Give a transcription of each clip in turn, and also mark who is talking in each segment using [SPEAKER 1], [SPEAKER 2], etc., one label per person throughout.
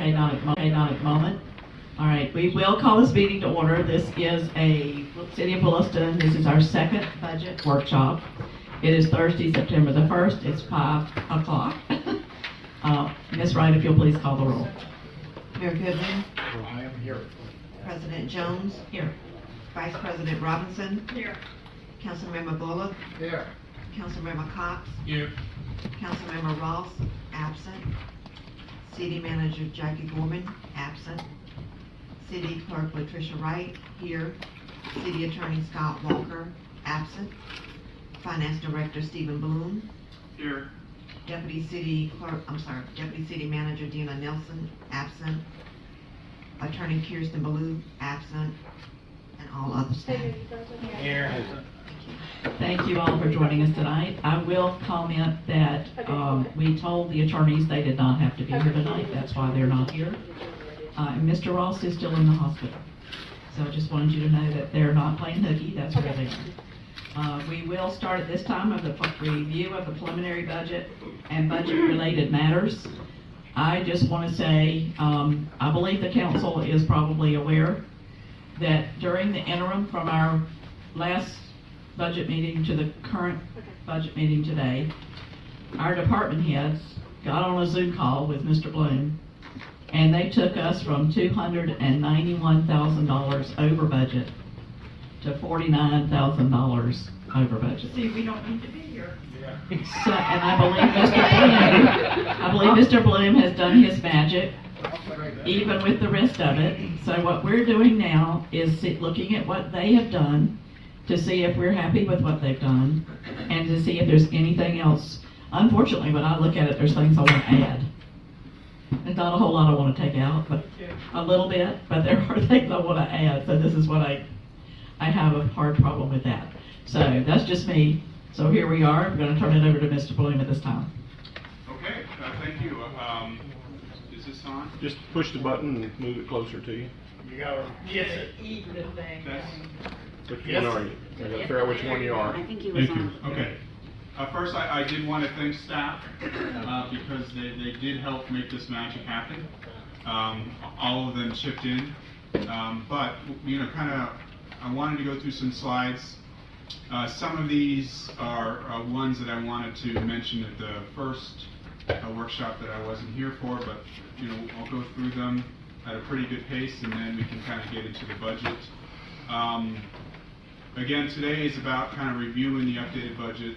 [SPEAKER 1] Okay, not at the moment. All right, we will call this meeting to order. This is a City of Williston. This is our second budget workshop. It is Thursday, September the 1st. It's 5 o'clock. Ms. Wright, if you'll please call the roll.
[SPEAKER 2] Mayor Goodman,
[SPEAKER 3] I am here.
[SPEAKER 2] President Jones,
[SPEAKER 1] Here.
[SPEAKER 2] Vice President Robinson,
[SPEAKER 4] Here.
[SPEAKER 2] Councilmember Bullock,
[SPEAKER 3] Here.
[SPEAKER 2] Councilmember Cox,
[SPEAKER 3] Here.
[SPEAKER 2] Councilmember Ross, absent. City Manager Jackie Gorman, absent. City Clerk Latricia Wright, here. City Attorney Scott Walker, absent. Finance Director Stephen Bloom,
[SPEAKER 3] Here.
[SPEAKER 2] Deputy City Manager Dina Nelson, absent. Attorney Kirsten Ballou, absent. And all other staff.
[SPEAKER 3] Here.
[SPEAKER 1] Thank you all for joining us tonight. I will comment that we told the attorneys they did not have to be here tonight. That's why they're not here. And Mr. Ross is still in the hospital. So I just wanted you to know that they're not playing hooky. That's where they are. We will start at this time of the review of the preliminary budget and budget-related matters. I just want to say, I believe the council is probably aware that during the interim from our last budget meeting to the current budget meeting today, our department heads got on a Zoom call with Mr. Bloom, and they took us from $291,000 over budget to $49,000 over budget.
[SPEAKER 4] See, we don't need to be here.
[SPEAKER 1] So, and I believe Mr. Bloom has done his magic, even with the rest of it. So what we're doing now is looking at what they have done to see if we're happy with what they've done and to see if there's anything else. Unfortunately, when I look at it, there's things I want to add. There's not a whole lot I want to take out, but a little bit, but there are things I want to add. So this is what I have a hard problem with that. So that's just me. So here we are. I'm going to turn it over to Mr. Bloom at this time.
[SPEAKER 5] Okay, thank you. Is this on?
[SPEAKER 3] Just push the button and move it closer to you.
[SPEAKER 4] You gotta get it. Eat the thing.
[SPEAKER 5] That's,
[SPEAKER 3] Which one are you? I gotta figure out which one you are.
[SPEAKER 6] I think he was on.
[SPEAKER 5] okay. First, I did want to thank staff because they did help make this magic happen. All of them chipped in. But, you know, I wanted to go through some slides. Some of these are ones that I wanted to mention at the first workshop that I wasn't here for, but you know, I'll go through them at a pretty good pace, and then we can kind of get into the budget. Again, today is about kind of reviewing the updated budget,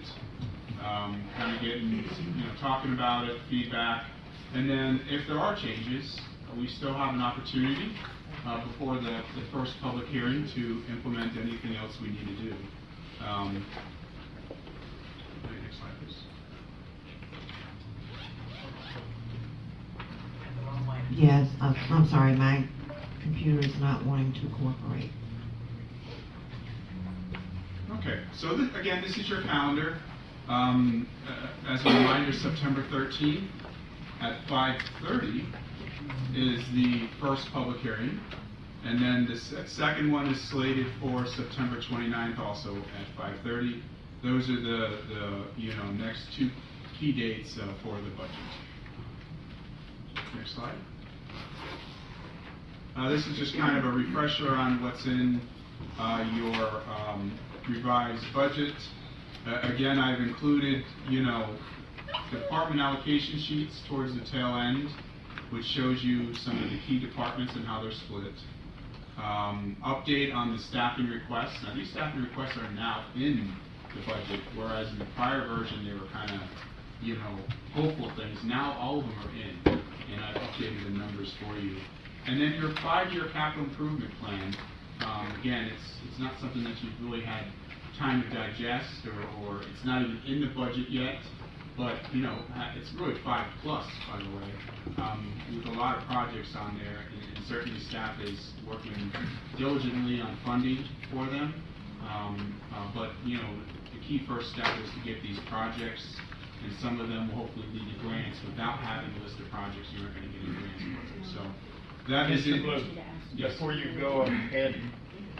[SPEAKER 5] kind of getting, you know, talking about it, feedback, and then if there are changes, we still have an opportunity before the first public hearing to implement anything else we need to do. Next slide, please.
[SPEAKER 2] Yes, I'm sorry, my computer is not wanting to cooperate.
[SPEAKER 5] Okay, so again, this is your calendar. As a reminder, September 13th at 5:30 is the first public hearing. And then the second one is slated for September 29th, also at 5:30. Those are the you know, next two key dates for the budget. Next slide. This is just kind of a refresher on what's in your revised budget. Again, I've included, you know, department allocation sheets towards the tail end, which shows you some of the key departments and how they're split. Update on the staffing requests. Now, these staffing requests are now in the budget, whereas in the prior version they were kind of, you know, hopeful things. Now all of them are in, and I've updated the numbers for you. And then your 5-year capital improvement plan. Again, it's not something that you've really had time to digest, or it's not even in the budget yet. But you know, it's really 5+, by the way, with a lot of projects on there, and certainly staff is working diligently on funding for them. But you know, the key first step is to get these projects, and some of them will hopefully lead to grants. Without having a list of projects, you aren't going to get any grants for them. So that is it. Yes.
[SPEAKER 7] Before you go ahead,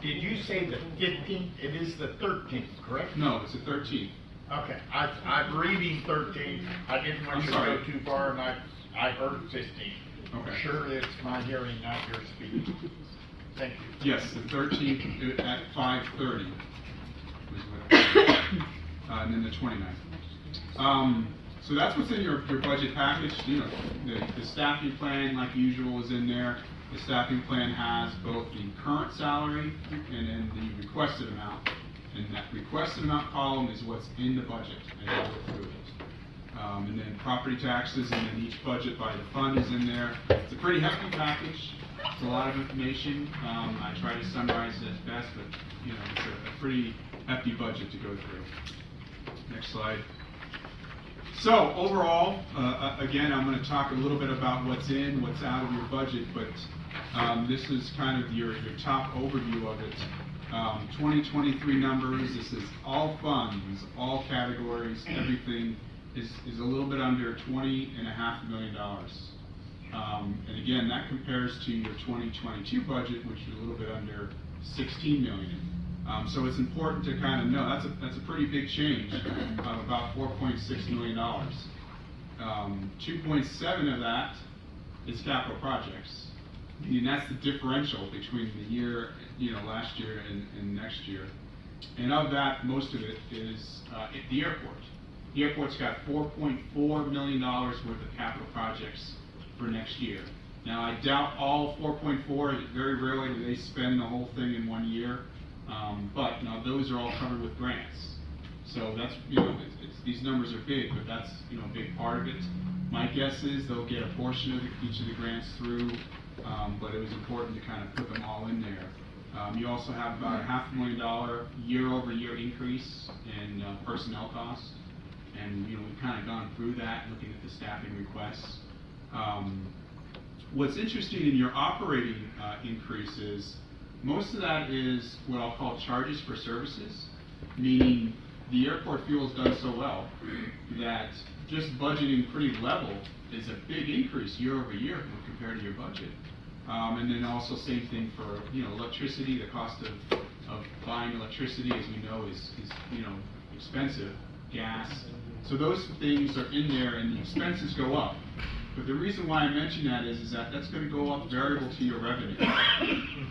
[SPEAKER 7] did you say the 15th? It is the 13th, correct?
[SPEAKER 5] No, it's the 13th.
[SPEAKER 7] Okay, I'm reading 13. I didn't want
[SPEAKER 5] I'm
[SPEAKER 7] you to
[SPEAKER 5] sorry.
[SPEAKER 7] go too far, and I heard 15.
[SPEAKER 5] Okay.
[SPEAKER 7] Sure, it's my hearing, not your speaking. Thank you.
[SPEAKER 5] Yes, the 13th at 5:30 and then the 29th. So that's what's in your budget package. You know, the staffing plan, like usual, is in there. The staffing plan has both the current salary and then the requested amount. And that requested amount column is what's in the budget, and I'll go through it. And then property taxes, and then each budget by the fund is in there. It's a pretty hefty package. It's a lot of information. I try to summarize it as best, but you know, it's a pretty hefty budget to go through. Next slide. So overall, again, I'm going to talk a little bit about what's in, what's out of your budget, but this is kind of your top overview of it. 2023 numbers, this is all funds, all categories, everything is a little bit under $20.5 million. And again, that compares to your 2022 budget, which is a little bit under $16 million. So it's important to kind of know that's a pretty big change of about $4.6 million. 2.7 of that is capital projects. Meaning that's the differential between the year, you know, last year and next year. And of that, most of it is at the airport. The airport's got $4.4 million worth of capital projects for next year. Now, I doubt all 4.4, very rarely do they spend the whole thing in 1 year. But now those are all covered with grants. So that's, you know, these numbers are big, but that's, you know, a big part of it. My guess is they'll get a portion of each of the grants through, but it was important to kind of put them all in there. You also have about a $500,000 year-over-year increase in personnel costs. And, you know, we've kind of gone through that, looking at the staffing requests. What's interesting in your operating increases, most of that is what I'll call charges for services, meaning the airport fuel has done so well that just budgeting pretty level is a big increase year over year compared to your budget. And then also same thing for, you know, electricity. The cost of buying electricity, as we know, is you know, expensive. Gas. So those things are in there, and the expenses go up. But the reason why I mention that is that that's going to go up variable to your revenue.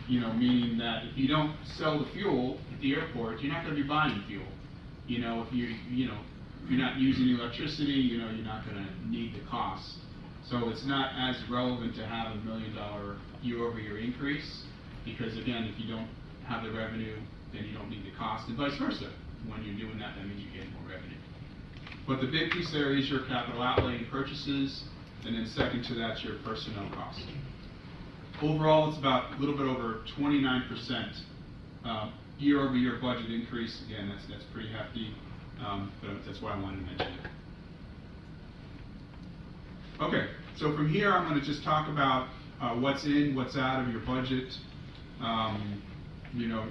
[SPEAKER 5] You know, meaning that if you don't sell the fuel at the airport, you're not going to be buying fuel. You know, if you're not using electricity, you know, you're not going to need the cost. So it's not as relevant to have $1 million year-over-year increase, because again, if you don't have the revenue, then you don't need the cost, and vice versa. When you're doing that, that means you get more revenue. But the big piece there is your capital outlay and purchases, and then second to that, your personnel costs. Overall, it's about a little bit over 29% year-over-year budget increase. Again, that's pretty hefty, but that's why I wanted to mention it. Okay, so from here, I'm going to just talk about what's in, what's out of your budget. You know,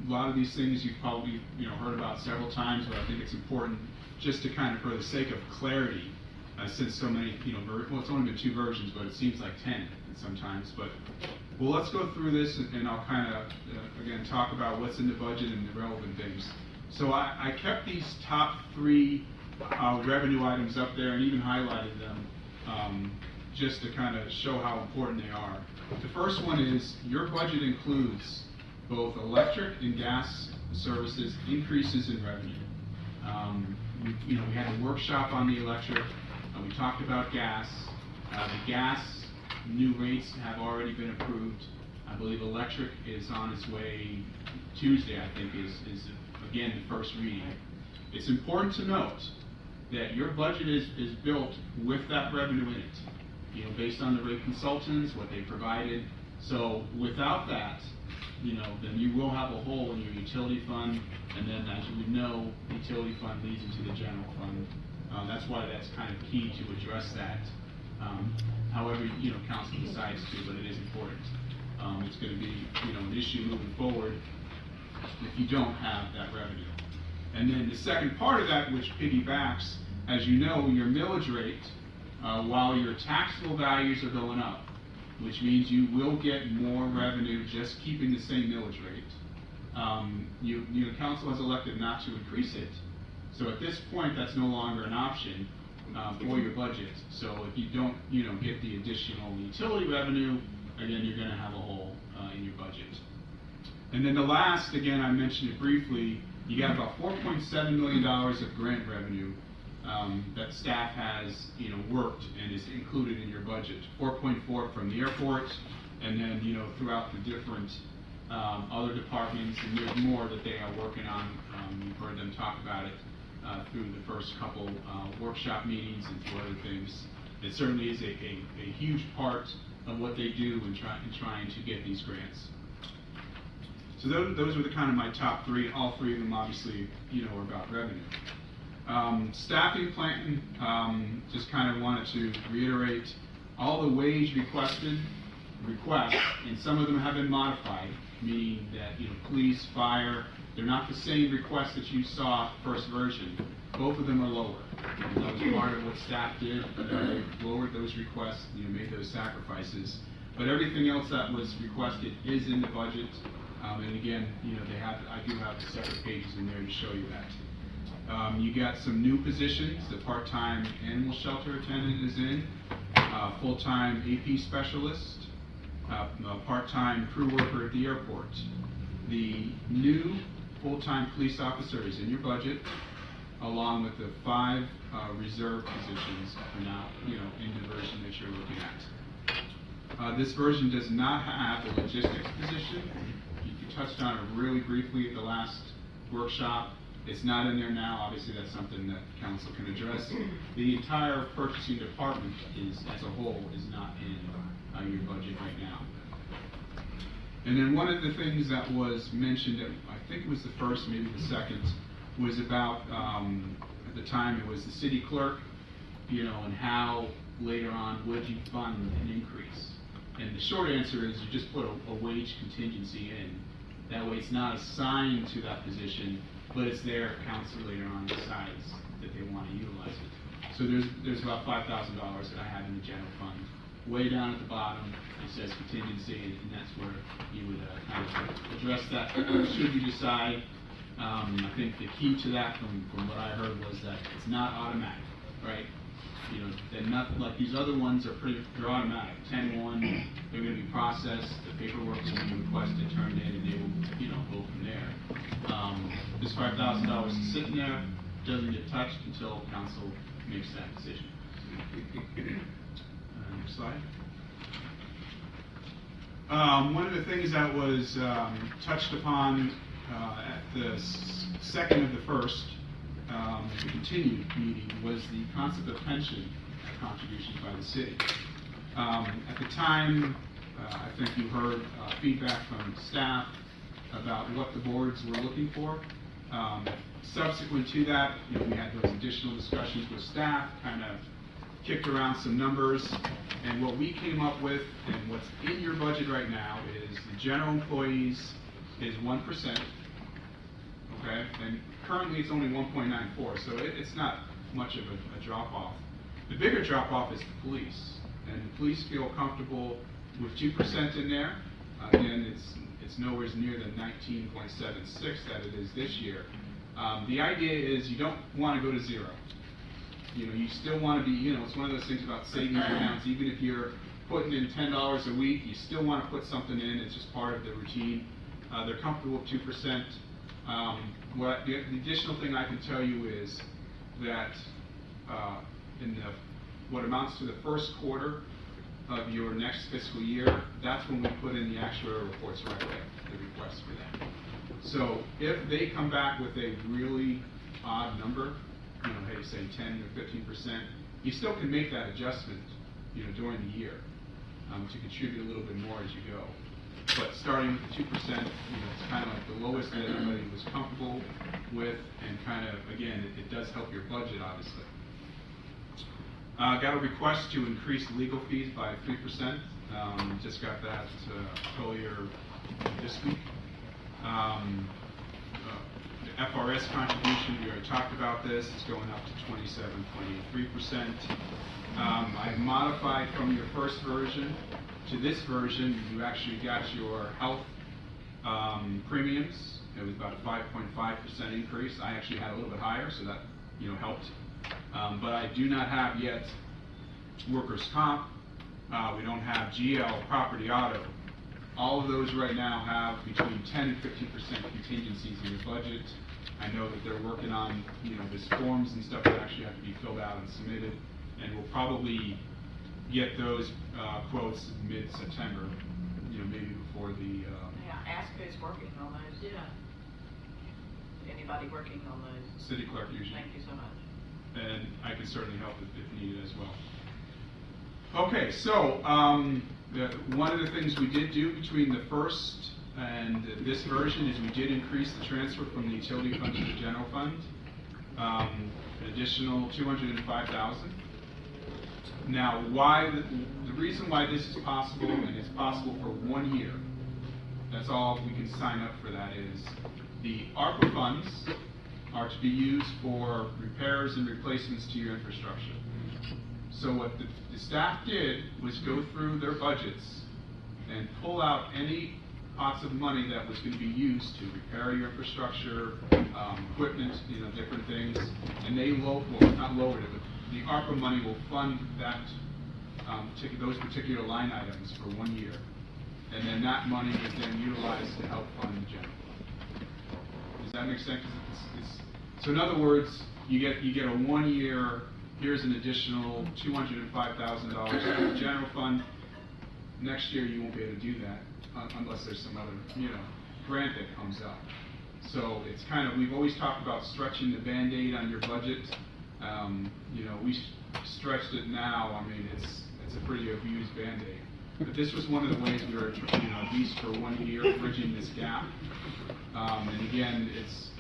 [SPEAKER 5] a lot of these things you've probably, you know, heard about several times, but I think it's important just to kind of, for the sake of clarity, since so many, you know, well, it's only been 2 versions, but it seems like 10 sometimes. But well, let's go through this, and I'll kind of again talk about what's in the budget and the relevant things. So I kept these top 3 revenue items up there and even highlighted them just to kind of show how important they are. The first one is your budget includes both electric and gas services increases in revenue. You know, we had a workshop on the electric. We talked about gas. The gas new rates have already been approved. I believe electric is on its way Tuesday, I think, is again the first reading. It's important to note that your budget is built with that revenue in it, you know, based on the rate consultants, what they provided. So without that, you know, then you will have a hole in your utility fund, and then as you would know, the utility fund leads into the general fund. That's why that's kind of key to address that. However, you know, council decides to, but it is important. It's going to be, you know, an issue moving forward if you don't have that revenue. And then the second part of that, which piggybacks, as you know, your millage rate, while your taxable values are going up, which means you will get more revenue just keeping the same millage rate. You know, council has elected not to increase it. So at this point, that's no longer an option. for your budget. So if you don't, get the additional utility revenue, again, you're gonna have a hole in your budget. And then the last, again, I mentioned it briefly, you got about $4.7 million of grant revenue that staff has, worked and is included in your budget. 4.4 from the airport, and then, throughout the different other departments, and there's more that they are working on. You've heard them talk about it through the first couple workshop meetings and through other things. It certainly is a huge part of what they do in trying to get these grants. So those were the kind of my top three. All three of them, obviously, are about revenue. Staffing plan, just kind of wanted to reiterate all the wage requests, and some of them have been modified, meaning that, police, fire, they're not the same requests that you saw first version. Both of them are lower. And that was part of what staff did. They lowered those requests, made those sacrifices. But everything else that was requested is in the budget. And again, I do have the separate pages in there to show you that. You got some new positions. The part-time animal shelter attendant is in, full-time AP specialist, part-time crew worker at the airport. The new full-time police officer is in your budget, along with the 5 reserve positions are now, in the version that you're looking at. This version does not have the logistics position. You touched on it really briefly at the last workshop. It's not in there now. Obviously, that's something that council can address. The entire purchasing department as a whole, is not in your budget right now. And then one of the things that was mentioned, I think it was the first, maybe the second, was about, at the time, it was the city clerk, and how later on would you fund an increase. And the short answer is you just put a wage contingency in. That way it's not assigned to that position, but it's there, council later on decides that they want to utilize it. So there's about $5,000 that I have in the general fund. Way down at the bottom, it says contingency, and that's where you would kind of address that should you decide. I think the key to that from what I heard was that it's not automatic, right? They're not like these other ones they're automatic. 10-1, they're going to be processed, the paperwork will be requested, turned in, and they will, go from there. This $5,000 is sitting there, doesn't get touched until council makes that decision. Next slide. One of the things that was touched upon at the second of the first, the continued meeting, was the concept of pension contributions by the city. At the time, I think you heard feedback from staff about what the boards were looking for. Subsequent to that, we had those additional discussions with staff, kind of kicked around some numbers, and what we came up with, and what's in your budget right now, is the general employees is 1%, okay, and currently it's only 1.94, so it's not much of a drop-off. The bigger drop-off is the police, and the police feel comfortable with 2% in there. Again, it's nowhere near the 19.76 that it is this year. The idea is you don't want to go to zero. You still want to be, it's one of those things about savings accounts. Even if you're putting in $10 a week, you still want to put something in. It's just part of the routine. They're comfortable with 2%. The additional thing I can tell you is that in what amounts to the first quarter of your next fiscal year, that's when we put in the actuarial reports right away, the request for that. So if they come back with a really odd number, hey, say 10 or 15%, you still can make that adjustment, during the year to contribute a little bit more as you go. But starting with the 2%, it's kind of like the lowest that everybody was comfortable with, and kind of, again, it does help your budget, obviously. Got a request to increase legal fees by 3%. Just got that earlier this week. The FRS contribution, we already talked about this, it's going up to 27.83%. I modified from your first version to this version. You actually got your health premiums. It was about a 5.5% increase. I actually had a little bit higher, so that helped But I do not have yet workers' comp. We don't have GL, property auto. All of those right now have between 10 and 15% contingencies in your budget. I know that they're working on, there's forms and stuff that actually have to be filled out and submitted, and we'll probably get those quotes mid-September, maybe before the,
[SPEAKER 4] Yeah, ask who's working on those. Yeah. Anybody working on those?
[SPEAKER 5] city clerk usually.
[SPEAKER 4] Thank you so much.
[SPEAKER 5] And I can certainly help if needed as well. Okay, so one of the things we did do between the first and this version is we did increase the transfer from the utility fund to the general fund, an additional $205,000. Now, the reason why this is possible, and it's possible for 1 year, that's all we can sign up for that, is the ARPA funds are to be used for repairs and replacements to your infrastructure. So what the staff did was go through their budgets and pull out any pots of money that was going to be used to repair your infrastructure, equipment, different things, and they not lowered it, but the ARPA money will fund that those particular line items for 1 year, and then that money is then utilized to help fund the general fund. Does that make sense? So in other words, you get a 1 year. Here's an additional $205,000 for the general fund. Next year you won't be able to do that unless there's some other grant that comes up. So it's we've always talked about stretching the Band-Aid on your budget. We stretched it now. I mean, it's a pretty abused Band-Aid. But this was one of the ways we were, at least for 1 year, bridging this gap. And again, it's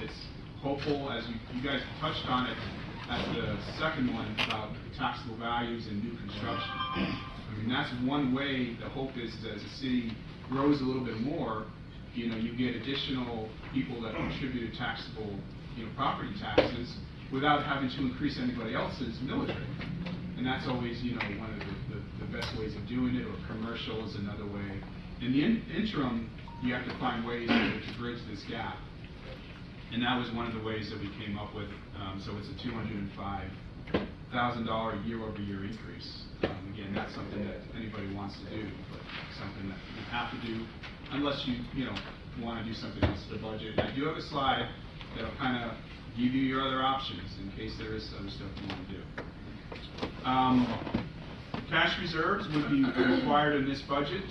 [SPEAKER 5] hopeful, as you guys touched on it at the second one about taxable values and new construction. I mean, that's one way. The hope is that as the city grows a little bit more, you get additional people that contribute to taxable, property taxes without having to increase anybody else's millage rate. And that's always, one of the best ways of doing it, or commercial is another way. In the interim, you have to find ways to bridge this gap. And that was one of the ways that we came up with. So it's a $205,000 year-over-year increase. Again, that's something that anybody wants to do, but something that you have to do unless you want to do something else to the budget. I do have a slide that'll kind of give you your other options in case there is other stuff you want to do. Cash reserves would be required in this budget.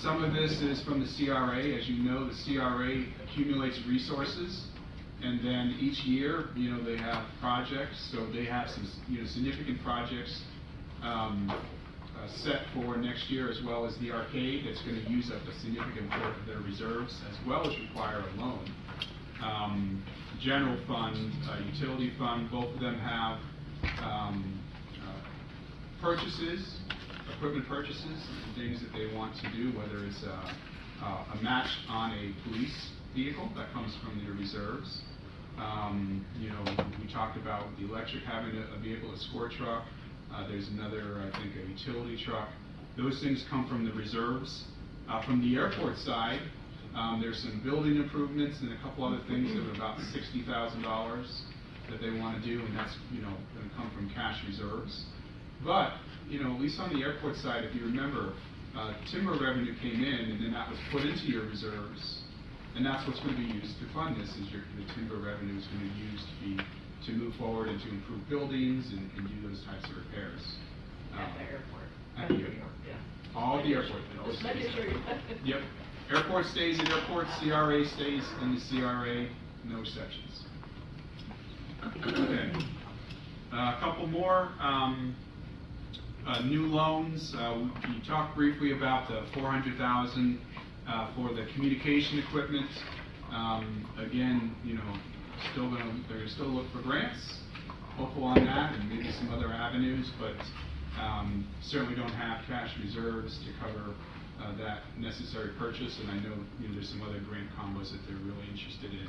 [SPEAKER 5] Some of this is from the CRA. As you know, the CRA accumulates resources, and then each year, they have projects. So they have some, significant projects set for next year, as well as the arcade that's going to use up a significant part of their reserves, as well as require a loan. General fund, utility fund, both of them have purchases, equipment purchases, and things that they want to do, whether it's a match on a police vehicle that comes from their reserves. We talked about the electric having a vehicle, a score truck. There's another, I think, a utility truck. Those things come from the reserves. From the airport side, there's some building improvements and a couple other things that are about $60,000 that they want to do, and that's going to come from cash reserves. But at least on the airport side, if you remember, timber revenue came in, and then that was put into your reserves, and that's what's going to be used to fund this. Is the timber revenue is going to be used to move forward and to improve buildings and do those types of repairs.
[SPEAKER 4] At the airport.
[SPEAKER 5] At the airport.
[SPEAKER 4] Yeah.
[SPEAKER 5] All the airport. It all
[SPEAKER 4] Just making
[SPEAKER 5] stays
[SPEAKER 4] sure
[SPEAKER 5] there.
[SPEAKER 4] you.
[SPEAKER 5] Yep. Airport stays at airport. CRA stays in the CRA. No exceptions. Okay. A couple more. New loans. We talked briefly about the $400,000 for the communication equipment. Again, they're going to still look for grants. Hopeful on that, and maybe some other avenues, but certainly don't have cash reserves to cover that necessary purchase. And I know, there's some other grant combos that they're really interested in.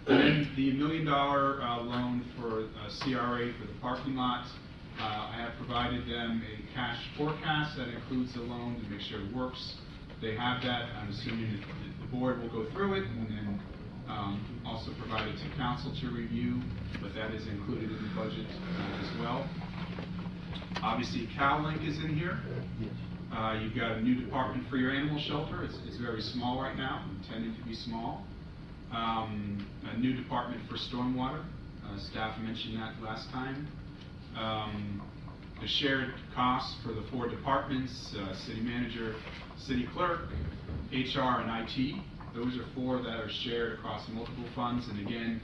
[SPEAKER 5] And then the $1 million loan for CRA for the parking lot. I have provided them a cash forecast that includes the loan to make sure it works. They have that. I'm assuming that the board will go through it and then Also provided to council to review, but that is included in the budget as well. Obviously, CalLink is in here. You've got a new department for your animal shelter. It's very small right now, intended to be small. A new department for stormwater. Staff mentioned that last time. The shared costs for the 4 departments, city manager, city clerk, HR, and IT. Those are 4 that are shared across multiple funds. And again,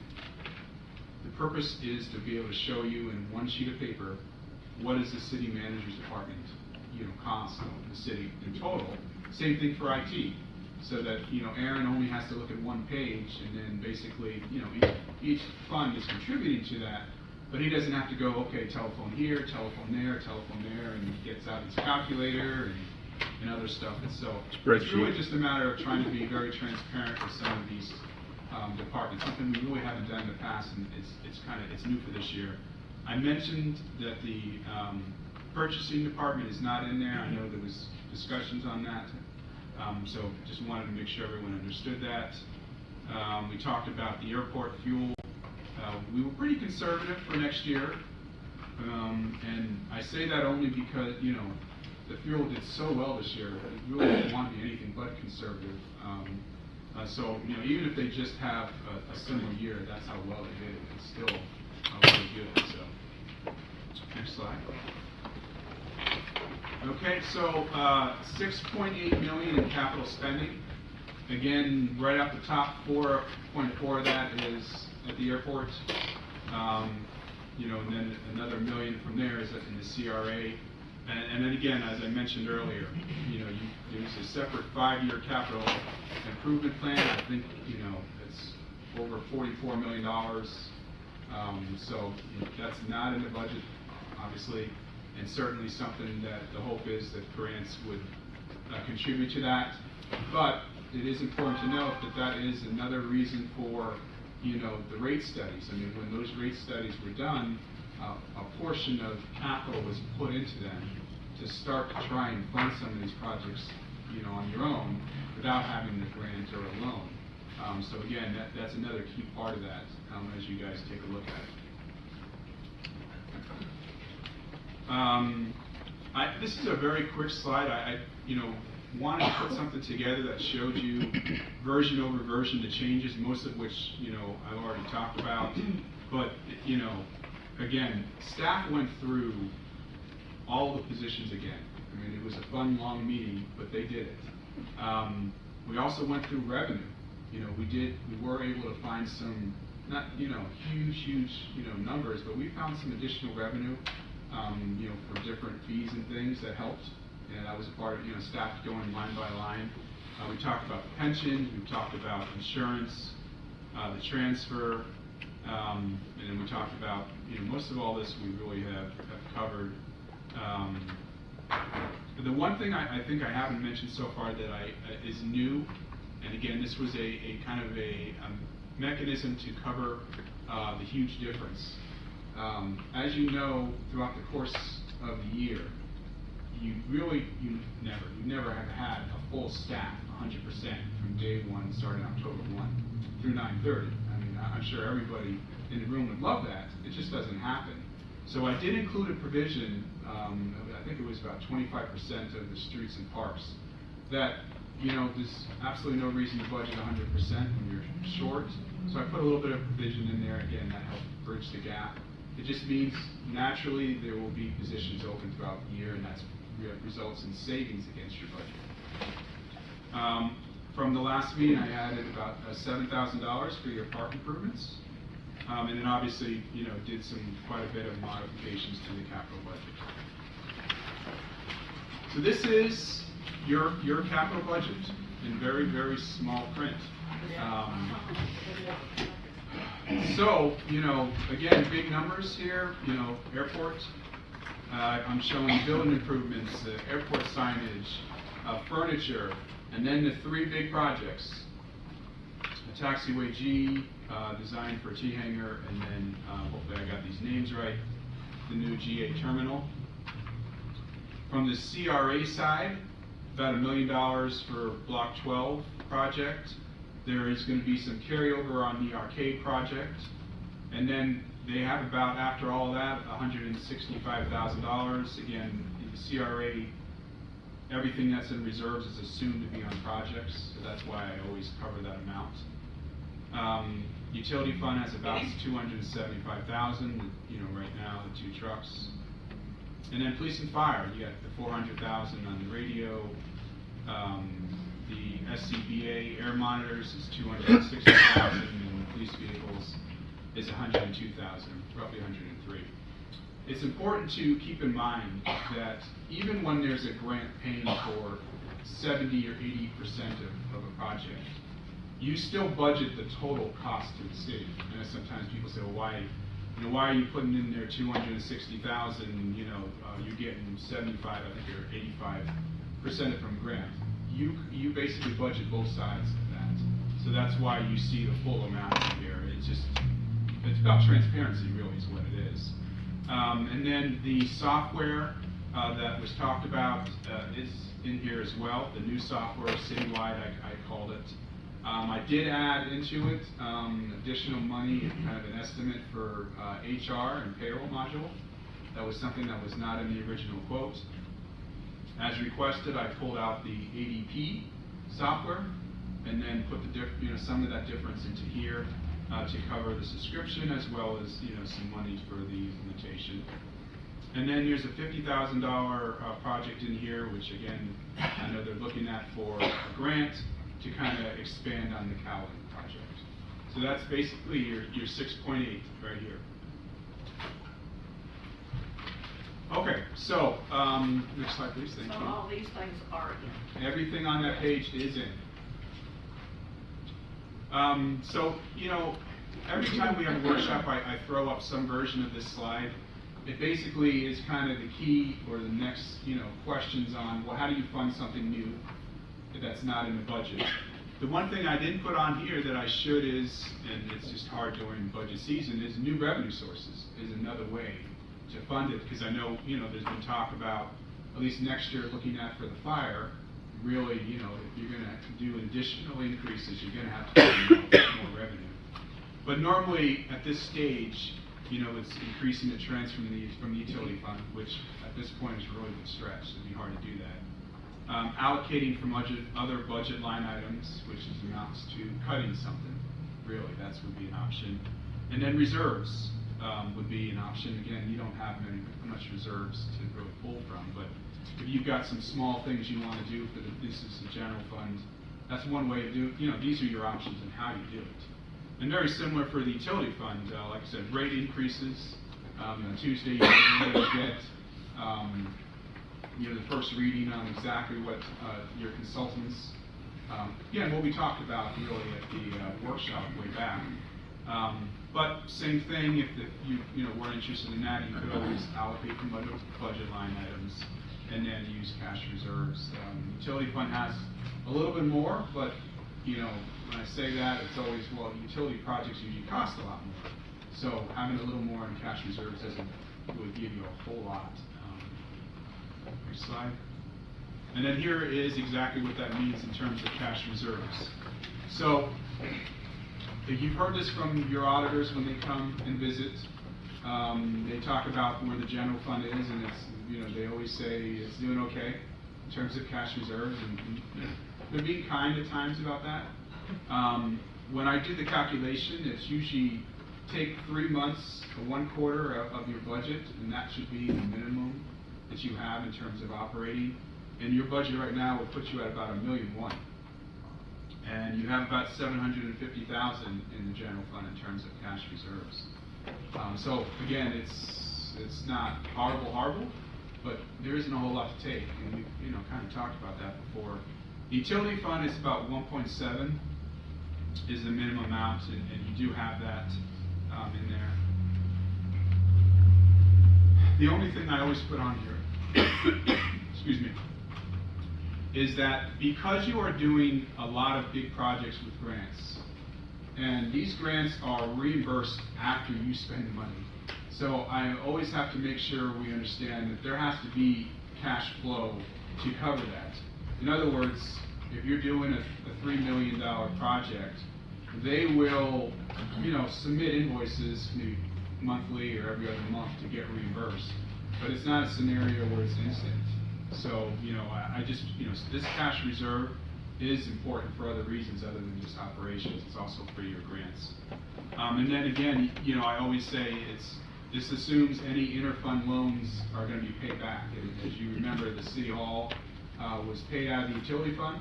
[SPEAKER 5] the purpose is to be able to show you in one sheet of paper what is the city manager's department, cost of the city in total. Same thing for IT, so that Aaron only has to look at one page, and then basically each fund is contributing to that, but he doesn't have to go, okay, telephone here, telephone there, and he gets out his calculator and other stuff. And so it's really
[SPEAKER 3] Spreadsheet.
[SPEAKER 5] just a matter of trying to be very transparent with some of these departments, something we really haven't done in the past, and it's new for this year. I mentioned that the purchasing department is not in there. I know there was discussions on that, so just wanted to make sure everyone understood that. We talked about the airport fuel. We were pretty conservative for next year, and I say that only because the fuel did so well this year. It really didn't want to be anything but conservative. So even if they just have a similar year, that's how well they did. It's still really good. So next slide. Okay, so 6.8 million in capital spending. Again, right off the top, 4.4 of that is at the airport. And then another million from there is in the CRA. And then again, as I mentioned earlier, there's a separate 5-year capital improvement plan. I think it's over $44 million. So that's not in the budget, obviously, and certainly something that the hope is that grants would contribute to that. But it is important to note that that is another reason for the rate studies. I mean, when those rate studies were done, a portion of capital was put into them to start to try and fund some of these projects, on your own without having the grant or a loan. So again, that's another key part of that as you guys take a look at it. This is a very quick slide. I wanted to put something together that showed you version over version the changes, most of which I've already talked about. But again, staff went through all the positions again. I mean, it was a fun, long meeting, but they did it. We also went through revenue. We were able to find some, not huge numbers, but we found some additional revenue, for different fees and things that helped. And that was a part of staff going line by line. We talked about the pension, we talked about insurance, the transfer, and then we talked about most of all this we really have covered. But the one thing I think I haven't mentioned so far that is new, and again this was a kind of a mechanism to cover the huge difference. As you know, throughout the course of the year, you never have had a full staff 100% from day 1, starting October 1 through 9/30. I mean, I'm sure everybody in the room would love that. It just doesn't happen. So I did include a provision, I think it was about 25% of the streets and parks, that there's absolutely no reason to budget 100% when you're short. So I put a little bit of provision in there, again, that helped bridge the gap. It just means naturally there will be positions open throughout the year, and that results in savings against your budget. From the last meeting, I added about $7,000 for your park improvements, and then obviously, did quite a bit of modifications to the capital budget. So this is your capital budget in very, very small print. So, again, big numbers here, airport. I'm showing building improvements, airport signage, furniture, and then the 3 big projects. A taxiway G, designed for a T-hangar, and then, hopefully I got these names right, the new G8 terminal. From the CRA side, about $1 million for Block 12 project. There is going to be some carryover on the arcade project. And then they have about, after all that, $165,000. Again, the CRA, everything that's in reserves is assumed to be on projects, so that's why I always cover that amount. Utility fund has about $275,000, you know, right now, the 2 trucks. And then police and fire, you got the $400,000 on the radio. The SCBA air monitors is $260,000, and police vehicles is $102,000, roughly $103,000. It's important to keep in mind that even when there's a grant paying for 70 or 80% of a project, you still budget the total cost to the city. And sometimes people say, well, why are you putting in there $260,000? You know, you're getting 75, I think, or 85% from grant. You basically budget both sides of that. So that's why you see the full amount in here. It's about transparency, really, is what it is. And then the software that was talked about is in here as well. The new software, citywide, I called it. I did add into it additional money, kind of an estimate for HR and payroll module. That was something that was not in the original quote. As requested, I pulled out the ADP software and then put some of that difference into here to cover the subscription, as well as some money for the implementation. And then there's a $50,000 project in here, which again I know they're looking at for a grant to kind of expand on the Cowling project. So that's basically your 6.8 right here. Okay, so next slide, please. Thank
[SPEAKER 4] So
[SPEAKER 5] you.
[SPEAKER 4] all these things are in.
[SPEAKER 5] Everything on that page is in. So, every time we have a workshop, I throw up some version of this slide. It basically is kind of the key or the next, questions on, well, how do you fund something new that's not in the budget? The one thing I didn't put on here that I should is, and it's just hard during budget season, is new revenue sources is another way to fund it, because I know, there's been talk about, at least next year, looking at for the fire, really, if you're going to do additional increases, you're going to have to pay more revenue. But normally, at this stage, it's increasing the trends from the utility fund, which at this point is really a stretch. It'd be hard to do that. Allocating from other budget line items, which amounts to cutting something. Really, that would be an option. And then reserves would be an option. Again, you don't have much reserves to really pull from, but if you've got some small things you want to do for this is the general fund, that's one way of doing. These are your options on how you do it. And very similar for the utility fund, like I said, rate increases. On Tuesday, you're going to get the first reading on exactly what your consultants, what we talked about really at the workshop way back. But same thing, if you weren't interested in that, you could always allocate from other budget line items and then use cash reserves. Utility fund has a little bit more, but when I say that, it's always, well, utility projects usually cost a lot more. So having a little more in cash reserves doesn't really give you a whole lot. Next slide. And then here is exactly what that means in terms of cash reserves. So if you've heard this from your auditors when they come and visit, they talk about where the general fund is, and it's, they always say it's doing okay in terms of cash reserves, and they're being kind at times about that. When I do the calculation, it's usually take 3 months or 1 quarter of your budget, and that should be the minimum that you have in terms of operating. And your budget right now will put you at about $1.1 million. And you have about $750,000 in the general fund in terms of cash reserves. So again, it's not horrible, but there isn't a whole lot to take, and we've kind of talked about that before. The utility fund is about 1.7 is the minimum amount, and you do have that in there. The only thing I always put on here, excuse me, is that because you are doing a lot of big projects with grants, and these grants are reimbursed after you spend the money. So I always have to make sure we understand that there has to be cash flow to cover that. In other words, if you're doing a $3 million project, they will, submit invoices maybe monthly or every other month to get reimbursed. But it's not a scenario where it's instant. So, I just, this cash reserve is important for other reasons other than just operations. It's also for your grants. And then again, I always say this assumes any interfund loans are going to be paid back. And as you remember, the City Hall was paid out of the utility fund,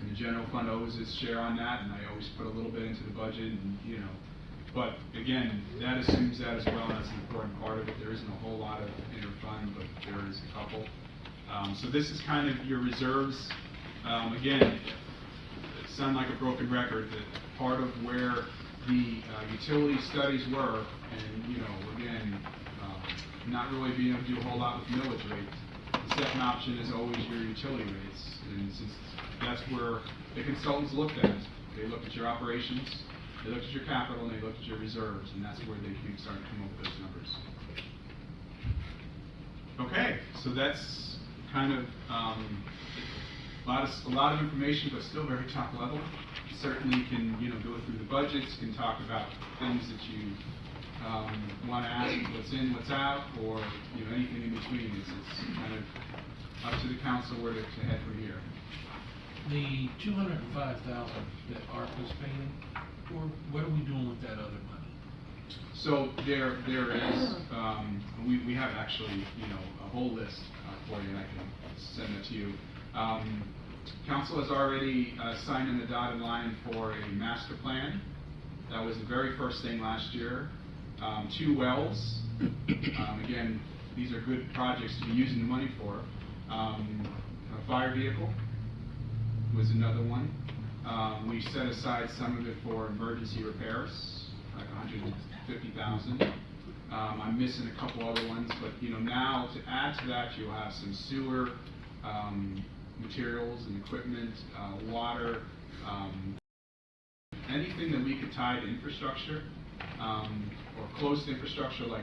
[SPEAKER 5] and the general fund owes its share on that, and I always put a little bit into the budget, and but again, that assumes that as well, and that's an important part of it. There isn't a whole lot of interfund, but there is a couple. So this is kind of your reserves. Again, it sounds like a broken record that part of where the utility studies were, and again, not really being able to do a whole lot with millage rates. The second option is always your utility rates, and since that's where the consultants looked at it, they looked at your operations, they looked at your capital, and they looked at your reserves, and that's where they can start to come up with those numbers. Okay, so that's kind of a lot of information, but still very top level. Certainly can go through the budgets, can talk about things that you want to ask, what's in, what's out, or anything in between. It's kind of up to the council where to head from here.
[SPEAKER 6] The $205,000 that ARPA's paying, or what are we doing with that other money?
[SPEAKER 5] So there is, we have actually, a whole list for you, and I can send that to you. Council has already signed in the dotted line for a master plan. That was the very first thing last year. 2 wells. Again, these are good projects to be using the money for. A fire vehicle was another one. We set aside some of it for emergency repairs, like $150,000. I'm missing a couple other ones, but now to add to that, you'll have some sewer materials and equipment, water, anything that we could tie to infrastructure or close to infrastructure like